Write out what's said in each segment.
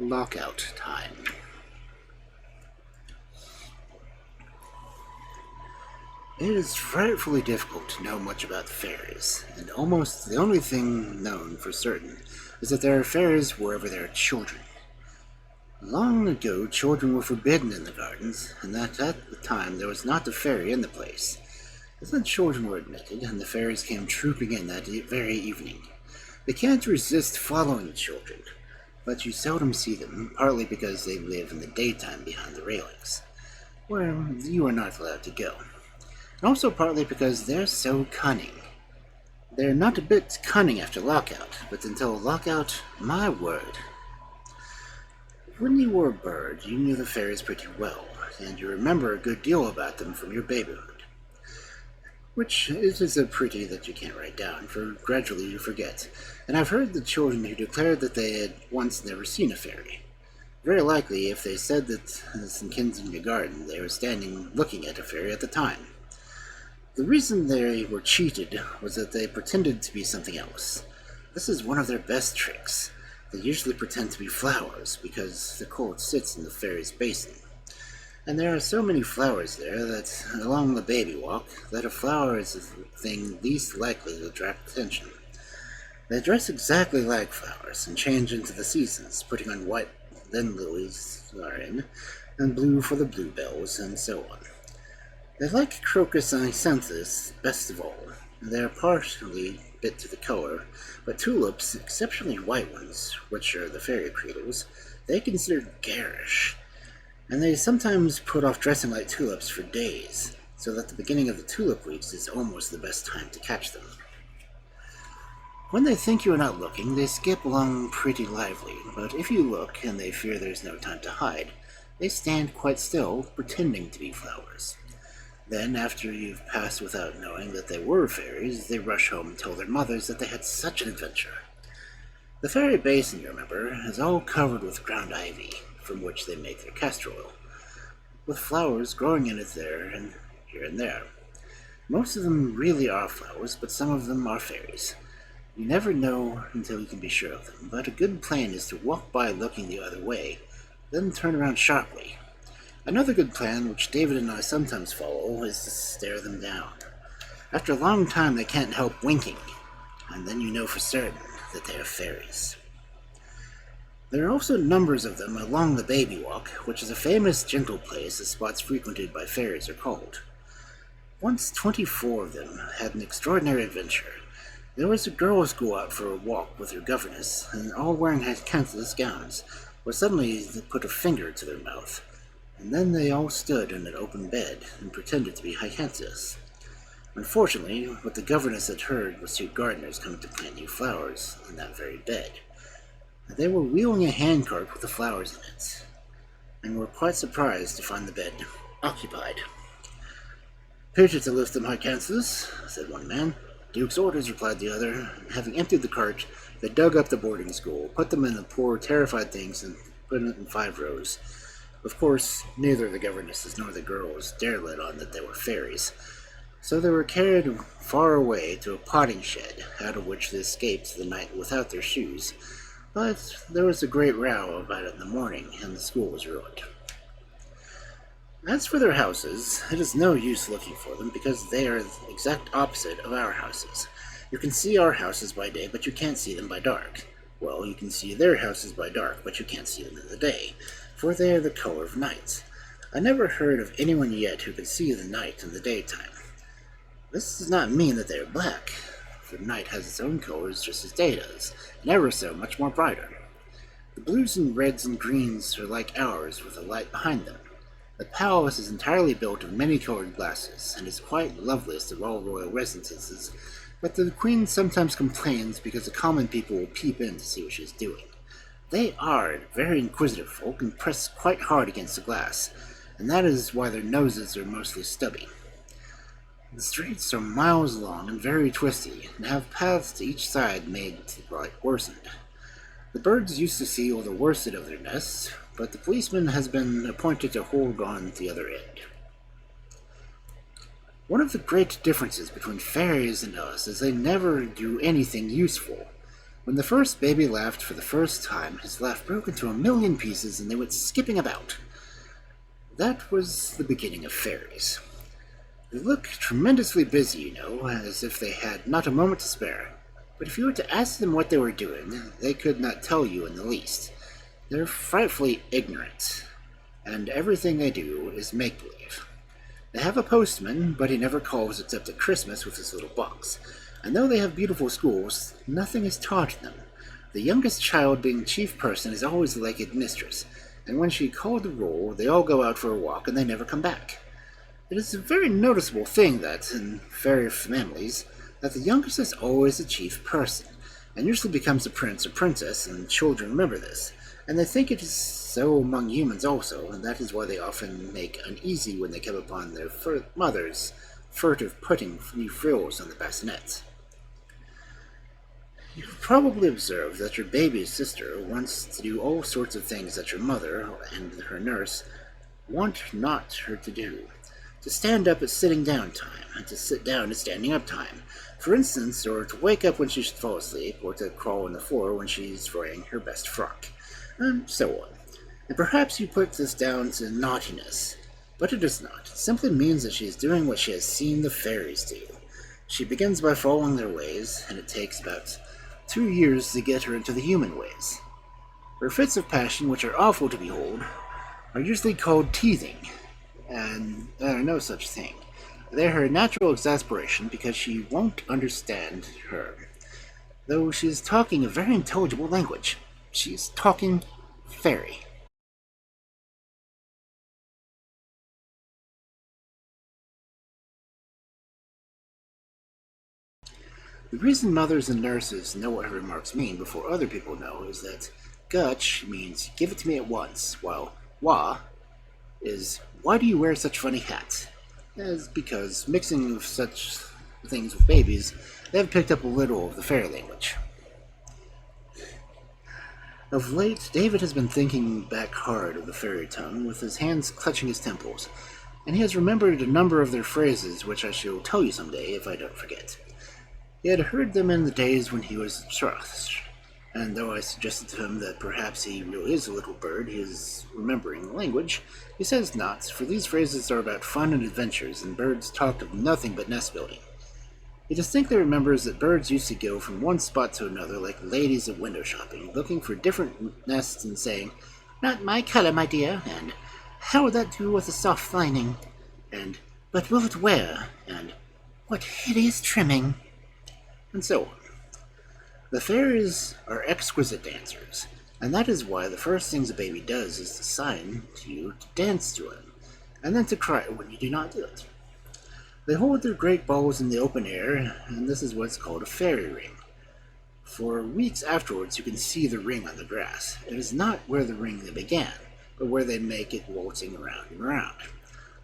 Lockout time. It is frightfully difficult to know much about the fairies, and almost the only thing known for certain is that there are fairies wherever there are children. Long ago, children were forbidden in the gardens, and that at the time there was not a fairy in the place. But then children were admitted, and the fairies came trooping in that very evening. They can't resist following children, but you seldom see them, partly because they live in the daytime behind the railings, where you are not allowed to go. And also partly because they're so cunning. They're not a bit cunning after lockout, but until lockout, my word. When you were a bird, you knew the fairies pretty well, and you remember a good deal about them from your babyhood. Which is a pretty that you can't write down, for gradually you forget. And I've heard the children who declared that they had once never seen a fairy. Very likely if they said that in Kensington Gardens they were standing looking at a fairy at the time. The reason they were cheated was that they pretended to be something else. This is one of their best tricks. They usually pretend to be flowers, because the court sits in the fairy's basin. And there are so many flowers there that, along the baby walk, that a flower is the thing least likely to attract attention. They dress exactly like flowers, and change into the seasons, putting on white, then lilies are in, and blue for the bluebells, and so on. They like crocus and hyacinthus best of all. They are partially bit to the color, but tulips, exceptionally white ones, which are the fairy cradles, they consider garish. And they sometimes put off dressing like tulips for days, so that the beginning of the tulip weeks is almost the best time to catch them. When they think you are not looking, they skip along pretty lively, but if you look and they fear there's no time to hide, they stand quite still, pretending to be flowers. Then, after you've passed without knowing that they were fairies, they rush home and tell their mothers that they had such an adventure. The fairy basin, you remember, is all covered with ground ivy, from which they make their castor oil, with flowers growing in it there and here and there. Most of them really are flowers, but some of them are fairies. You never know until you can be sure of them, but a good plan is to walk by looking the other way, then turn around sharply. Another good plan, which David and I sometimes follow, is to stare them down. After a long time they can't help winking, and then you know for certain that they are fairies. There are also numbers of them along the Baby Walk, which is a famous gentle place the spots frequented by fairies are called. Once 24 of them had an extraordinary adventure. There was a girls go out for a walk with their governess, and all wearing hyacinthus gowns, where suddenly they put a finger to their mouth, and then they all stood in an open bed and pretended to be hyacinthus. Unfortunately, what the governess had heard was two gardeners coming to plant new flowers in that very bed. They were wheeling a handcart with the flowers in it, and were quite surprised to find the bed occupied. "Pity to lift them, hyacinthus," said one man. "Duke's orders," replied the other, and having emptied the cart, they dug up the boarding school, put them in the poor, terrified things, and put it in 5 rows. Of course, neither the governesses nor the girls dared let on that they were fairies, so they were carried far away to a potting shed, out of which they escaped the night without their shoes. But there was a great row about it in the morning, and the school was ruined. As for their houses, it is no use looking for them, because they are the exact opposite of our houses. You can see our houses by day, but you can't see them by dark. Well, you can see their houses by dark, but you can't see them in the day, for they are the color of night. I never heard of anyone yet who could see the night in the daytime. This does not mean that they are black, for night has its own colors just as day does, and ever so much more brighter. The blues and reds and greens are like ours, with a light behind them. The palace is entirely built of many-colored glasses, and is quite the loveliest of all royal residences, but the queen sometimes complains because the common people will peep in to see what she is doing. They are very inquisitive folk and press quite hard against the glass, and that is why their noses are mostly stubby. The streets are miles long and very twisty, and have paths to each side made to be worsened. The birds used to steal the worsted of their nests, but the policeman has been appointed to hold on the other end. One of the great differences between fairies and us is they never do anything useful. When the first baby laughed for the first time, his laugh broke into a million pieces and they went skipping about. That was the beginning of fairies. They look tremendously busy, as if they had not a moment to spare. But if you were to ask them what they were doing, they could not tell you in the least. They're frightfully ignorant, and everything they do is make-believe. They have a postman, but he never calls except at Christmas with his little box. And though they have beautiful schools, nothing is taught them. The youngest child, being chief person, is always the naked mistress, and when she called the roll, they all go out for a walk and they never come back. It is a very noticeable thing that, in fairy families, that the youngest is always the chief person, and usually becomes a prince or princess, and children remember this, and they think it is so among humans also, and that is why they often make uneasy when they come upon their mothers furtive putting new frills on the bassinets. You've probably observed that your baby's sister wants to do all sorts of things that your mother and her nurse want not her to do. To stand up at sitting down time, and to sit down at standing up time, for instance, or to wake up when she should fall asleep, or to crawl on the floor when she's wearing her best frock, and so on. And perhaps you put this down to naughtiness, but it does not. It simply means that she is doing what she has seen the fairies do. She begins by following their ways, and it takes about 2 years to get her into the human ways. Her fits of passion, which are awful to behold, are usually called teething, and there are no such thing. They're her natural exasperation because she won't understand her. Though she is talking a very intelligible language. She is talking fairy. The reason mothers and nurses know what her remarks mean before other people know is that Gutch means give it to me at once, while Wah is why do you wear such funny hats? As because mixing of such things with babies, they have picked up a little of the fairy language. Of late, David has been thinking back hard of the fairy tongue, with his hands clutching his temples, and he has remembered a number of their phrases which I shall tell you someday if I don't forget. He had heard them in the days when he was Thrush, and though I suggested to him that perhaps he really is a little bird, he is remembering the language, he says not, for these phrases are about fun and adventures, and birds talked of nothing but nest building. He distinctly remembers that birds used to go from one spot to another like ladies at window shopping, looking for different nests and saying, "Not my color, my dear," and "How would that do with a soft lining?" and "But will it wear?" and "What hideous trimming?" and so on. The fairies are exquisite dancers, and that is why the first things a baby does is to sign to you to dance to him, and then to cry when you do not do it. They hold their great balls in the open air, and this is what's called a fairy ring. For weeks afterwards you can see the ring on the grass. It is not where the ring began, but where they make it waltzing around and around.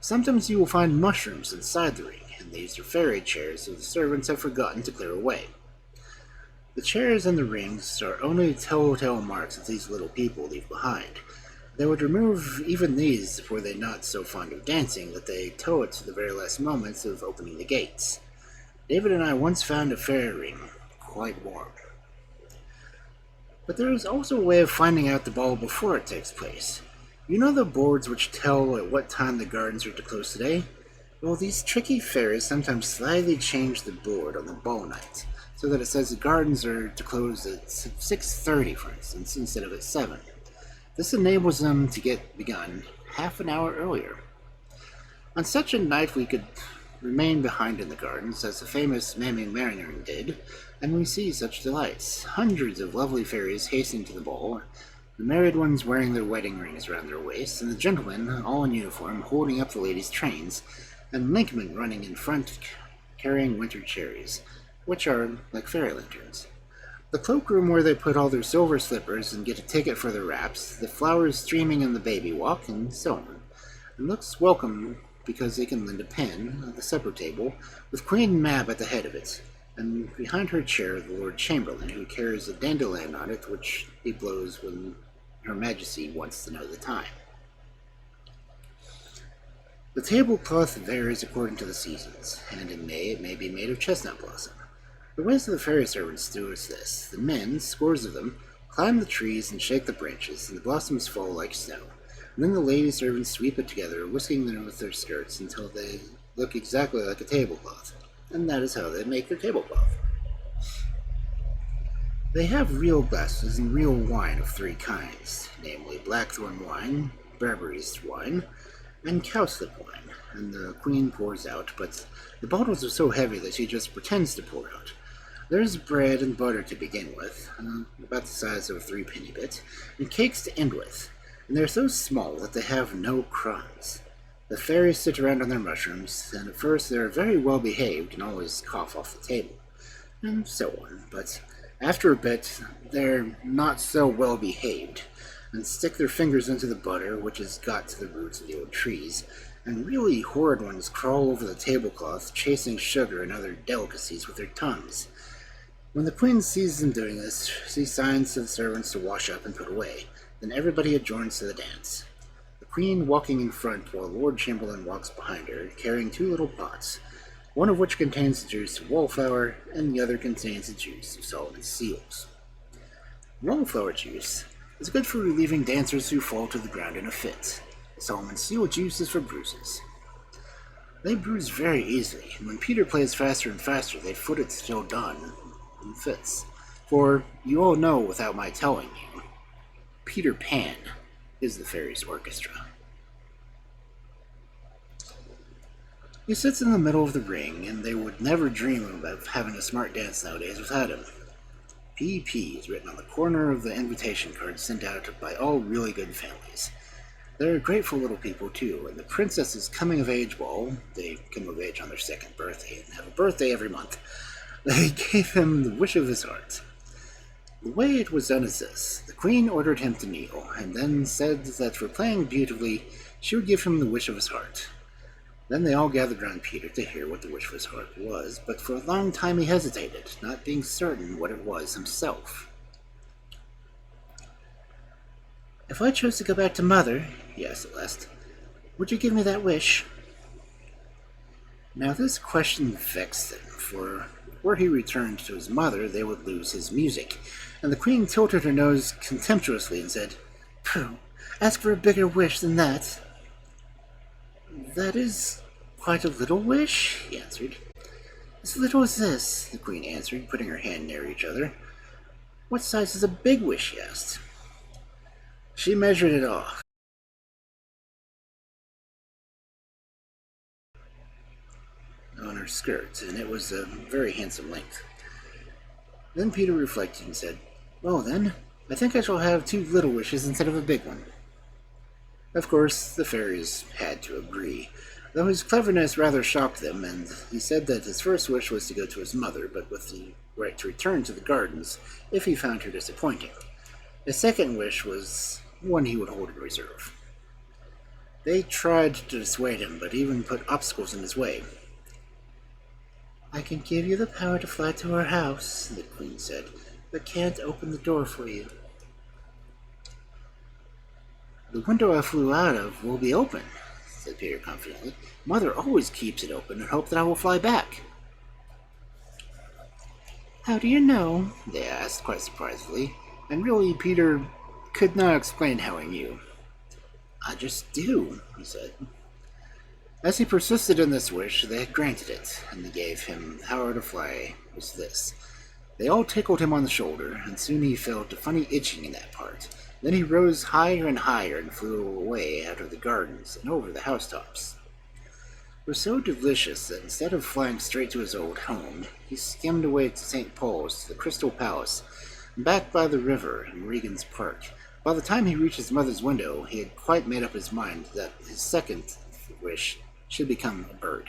Sometimes you will find mushrooms inside the ring, and these are fairy chairs that the servants have forgotten to clear away. The chairs and the rings are only telltale marks that these little people leave behind. They would remove even these were they not so fond of dancing that they tow it to the very last moments of opening the gates. David and I once found a fairy ring, quite warm. But there is also a way of finding out the ball before it takes place. You know the boards which tell at what time the gardens are to close today? Well, these tricky fairies sometimes slightly change the board on the ball night, so that it says the gardens are to close at 6:30, for instance, instead of at 7. This enables them to get begun half an hour earlier. On such a night we could remain behind in the gardens, as the famous Mammy Mariner did, and we see such delights. Hundreds of lovely fairies hastening to the ball, the married ones wearing their wedding rings round their waists, and the gentlemen, all in uniform, holding up the ladies' trains, and linkmen running in front carrying winter cherries, which are like fairy lanterns. The cloakroom where they put all their silver slippers and get a ticket for their wraps, the flowers streaming in the baby walk, and so on. And looks welcome because they can lend a pen at the supper table, with Queen Mab at the head of it, and behind her chair the Lord Chamberlain, who carries a dandelion on it which he blows when Her Majesty wants to know the time. The tablecloth varies according to the seasons, and in May it may be made of chestnut blossom. The ways of the fairy servants do is this. The men, scores of them, climb the trees and shake the branches, and the blossoms fall like snow. And then the lady servants sweep it together, whisking them with their skirts until they look exactly like a tablecloth. And that is how they make their tablecloth. They have real glasses and real wine of three kinds, namely blackthorn wine, Barberry's wine, and cowslip wine, and the queen pours out, but the bottles are so heavy that she just pretends to pour out. There's bread and butter to begin with, about the size of a three-penny bit, and cakes to end with, and they're so small that they have no crumbs. The fairies sit around on their mushrooms, and at first they're very well behaved and always cough off the table, and so on, but after a bit they're not so well behaved, and stick their fingers into the butter, which has got to the roots of the old trees, and really horrid ones crawl over the tablecloth, chasing sugar and other delicacies with their tongues. When the queen sees them doing this, she signs to the servants to wash up and put away. Then everybody adjourns to the dance. The queen walking in front while Lord Chamberlain walks behind her, carrying two little pots, one of which contains the juice of wallflower, and the other contains the juice of Solomon's seals. Wallflower juice is good for relieving dancers who fall to the ground in a fit. Solomon's seal juice is for bruises. They bruise very easily, and when Peter plays faster and faster, they foot it still done in fits. For you all know without my telling you, Peter Pan is the fairies' orchestra. He sits in the middle of the ring, and they would never dream of having a smart dance nowadays without him. PP is written on the corner of the invitation card sent out by all really good families. They're grateful little people, too, and the princess's coming-of-age ball, they come of age on their second birthday and have a birthday every month, they gave him the wish of his heart. The way it was done is this. The queen ordered him to kneel, and then said that for playing beautifully, she would give him the wish of his heart. Then they all gathered round Peter to hear what the wish of his heart was, but for a long time he hesitated, not being certain what it was himself. "If I chose to go back to Mother," he asked at last, "would you give me that wish?" Now this question vexed him, for were he returned to his mother, they would lose his music, and the queen tilted her nose contemptuously and said, "Pooh, ask for a bigger wish than that." "That is quite a little wish," he answered. "As little as this," the queen answered, putting her hand near each other. "What size is a big wish?" he asked. She measured it off. On her skirt, and it was a very handsome length. Then Peter reflected and said, "Well then, I think I shall have two little wishes instead of a big one." Of course, the fairies had to agree, though his cleverness rather shocked them, and he said that his first wish was to go to his mother, but with the right to return to the gardens if he found her disappointing. His second wish was one he would hold in reserve. They tried to dissuade him, but even put obstacles in his way. "I can give you the power to fly to our house," the queen said, "but can't open the door for you." "The window I flew out of will be open," said Peter confidently. "Mother always keeps it open in hope that I will fly back." "How do you know?" they asked, quite surprisedly, and really Peter could not explain how he knew. "I just do," he said. As he persisted in this wish, they had granted it, and they gave him power to fly was this. They all tickled him on the shoulder, and soon he felt a funny itching in that part. Then he rose higher and higher and flew away out of the gardens and over the housetops. It was so delicious that instead of flying straight to his old home, he skimmed away to St. Paul's, to the Crystal Palace, and back by the river in Regent's Park. By the time he reached his mother's window, he had quite made up his mind that his second wish should become a bird.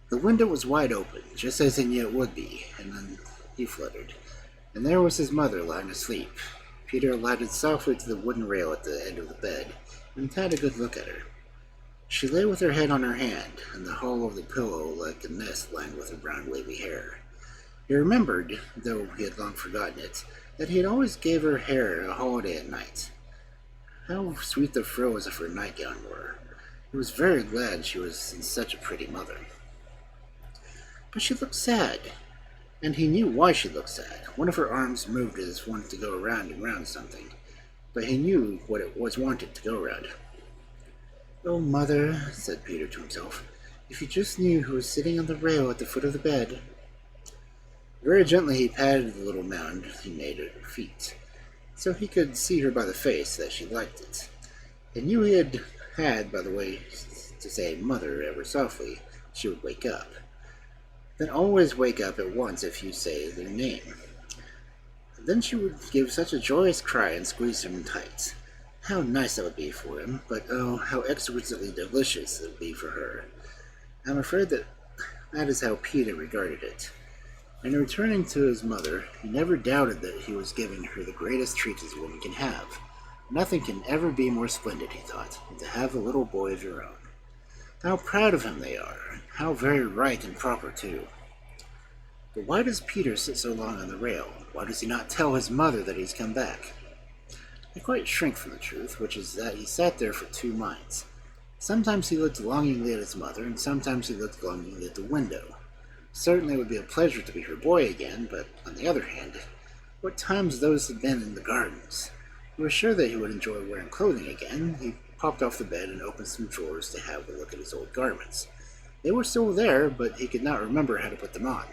The window was wide open, just as he knew it would be, and then he fluttered. And there was his mother lying asleep. Peter alighted softly to the wooden rail at the end of the bed, and had a good look at her. She lay with her head on her hand, and the hollow of the pillow like a nest lined with her brown wavy hair. He remembered, though he had long forgotten it, that he had always gave her hair a holiday at night. How sweet the frills of her nightgown were! He was very glad she was such a pretty mother. but she looked sad, and he knew why she looked sad. One of her arms moved as if wanted to go around and round something, but he knew what it was wanted to go around. "Oh, Mother," said Peter to himself, "if you just knew who was sitting on the rail at the foot of the bed." Very gently he patted the little mound he made at her feet, so he could see her by the face that she liked it. He knew he had, by the way, to say "Mother" ever softly, she would wake up. Then always wake up at once if you say their name. Then she would give such a joyous cry and squeeze him tight. How nice that would be for him, but oh, how exquisitely delicious it would be for her. I'm afraid that is how Peter regarded it. In returning to his mother, he never doubted that he was giving her the greatest treat as a woman can have. Nothing can ever be more splendid, he thought, than to have a little boy of your own. How proud of him they are, how very right and proper, too. But why does Peter sit so long on the rail? Why does he not tell his mother that he's come back? I quite shrink from the truth, which is that he sat there for two minds. Sometimes he looked longingly at his mother, and sometimes he looked longingly at the window. Certainly it would be a pleasure to be her boy again, but on the other hand, what times those had been in the gardens! He was sure that he would enjoy wearing clothing again. He popped off the bed and opened some drawers to have a look at his old garments. They were still there, but he could not remember how to put them on.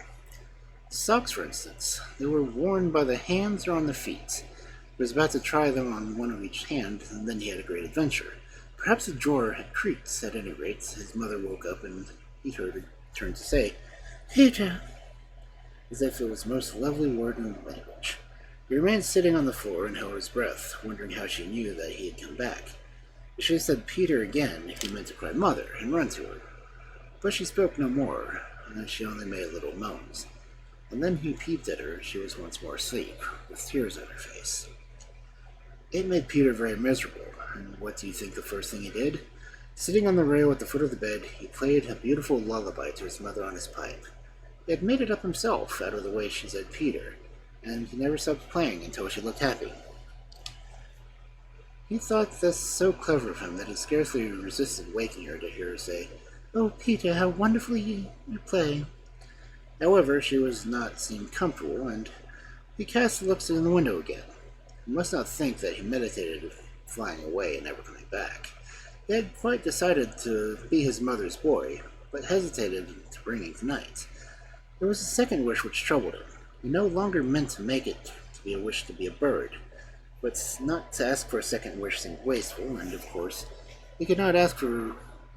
Socks, for instance, they were worn by the hands or on the feet. He was about to try them on one of each hand, and then he had a great adventure. Perhaps the drawer had creaked. At any rate, his mother woke up, and he heard her turn to say, "Peter," as if it was the most lovely word in the language. He remained sitting on the floor and held his breath, wondering how she knew that he had come back. If she had said "Peter" again, he meant to cry "Mother" and run to her. But she spoke no more, and she only made little moans. And then he peeped at her. She was once more asleep, with tears on her face. It made Peter very miserable, and what do you think the first thing he did? Sitting on the rail at the foot of the bed, he played a beautiful lullaby to his mother on his pipe. He had made it up himself, out of the way she said "Peter," and he never stopped playing until she looked happy. He thought this so clever of him that he scarcely resisted waking her to hear her say, "Oh, Peter, how wonderfully you play." However, she was not seem comfortable, and he cast looks in the window again. You must not think that he meditated flying away and never coming back. He had quite decided to be his mother's boy, but hesitated to bring him tonight. There was a second wish which troubled him. He no longer meant to make it to be a wish to be a bird, but not to ask for a second wish seemed wasteful, and of course, he could not ask for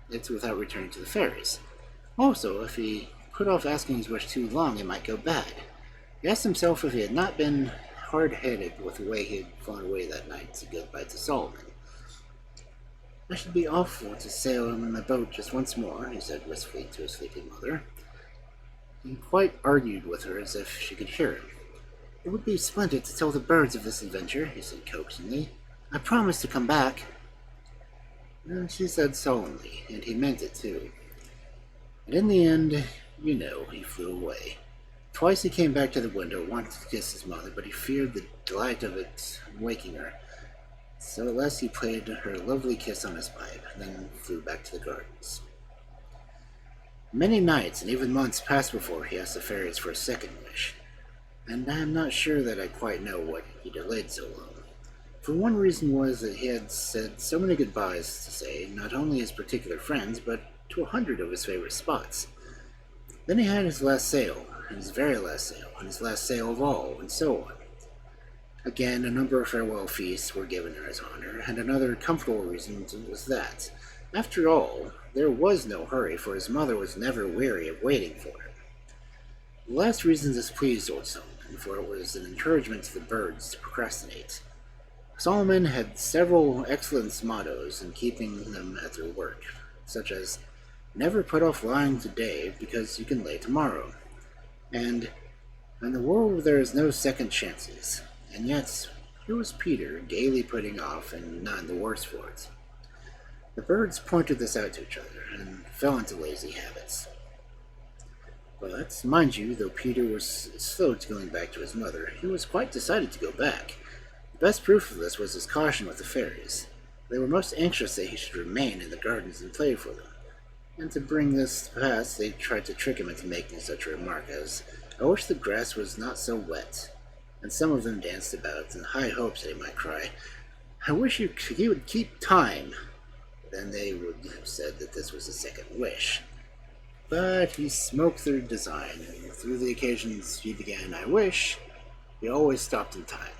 it without returning to the fairies. Also, if he put off asking his wish too long, it might go bad. He asked himself if he had not been hard-headed with the way he had flown away that night to say goodbye to Solomon. "I should be awful to sail in my boat just once more," he said wistfully to his sleeping mother. He quite argued with her as if she could hear him. "It would be splendid to tell the birds of this adventure," he said coaxingly. "I promise to come back." And she said solemnly, and he meant it too. And in the end, he flew away. Twice he came back to the window, wanted to kiss his mother, but he feared the delight of it waking her. So at last he played her a lovely kiss on his pipe, and then flew back to the gardens. Many nights and even months passed before he asked the fairies for a second wish, and I am not sure that I quite know what he delayed so long. For one reason was that he had said so many goodbyes to say, not only his particular friends, but to 100 of his favorite spots. Then he had his last sail, and his very last sail, and his last sail of all, and so on. Again, a number of farewell feasts were given in his honor, and another comfortable reason was that, after all, there was no hurry, for his mother was never weary of waiting for him. The last reason displeased old Solomon, for it was an encouragement to the birds to procrastinate. Solomon had several excellent mottos in keeping them at their work, such as, "Never put off lying today because you can lay tomorrow," and "In the world there is no second chances." And yet, here was Peter gaily putting off, and none the worse for it. The birds pointed this out to each other, and fell into lazy habits. But, mind you, though Peter was slow to going back to his mother, he was quite decided to go back. The best proof of this was his caution with the fairies. They were most anxious that he should remain in the gardens and play for them. And to bring this to pass, they tried to trick him into making such a remark as, "I wish the grass was not so wet." And some of them danced about in high hopes that he might cry, "I wish he would keep time." Then they would have said that this was a second wish. But he smoked their design, and through the occasions he began, "I wish," he always stopped in time.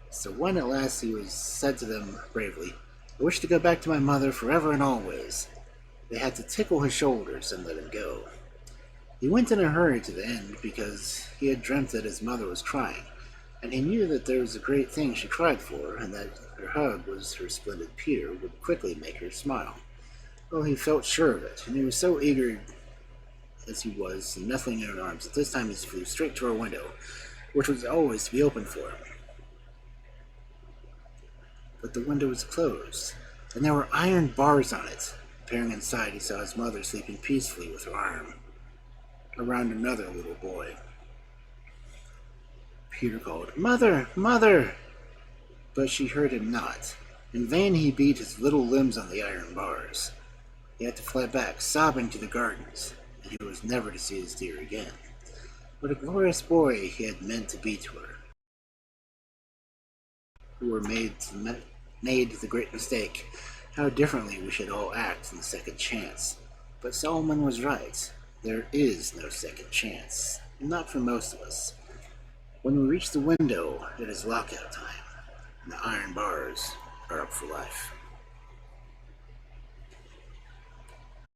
So when at last he was said to them bravely, "I wish to go back to my mother forever and always," they had to tickle his shoulders and let him go. He went in a hurry to the end because he had dreamt that his mother was crying, and he knew that there was a great thing she cried for, and that her hug was her splendid Peter would quickly make her smile. Well, he felt sure of it, and he was so eager as he was, nestling in her arms, that this time he flew straight to her window, which was always to be open for him. But the window was closed, and there were iron bars on it. Peering inside, he saw his mother sleeping peacefully with her arm around another little boy. Peter called, "Mother! Mother!" But she heard him not. In vain he beat his little limbs on the iron bars. He had to fly back, sobbing, to the gardens, and he was never to see his dear again. What a glorious boy he had meant to be to her, who were made the great mistake. How differently we should all act in the second chance. But Solomon was right. There is no second chance. Not for most of us. When we reach the window, it is lockout time, and the iron bars are up for life.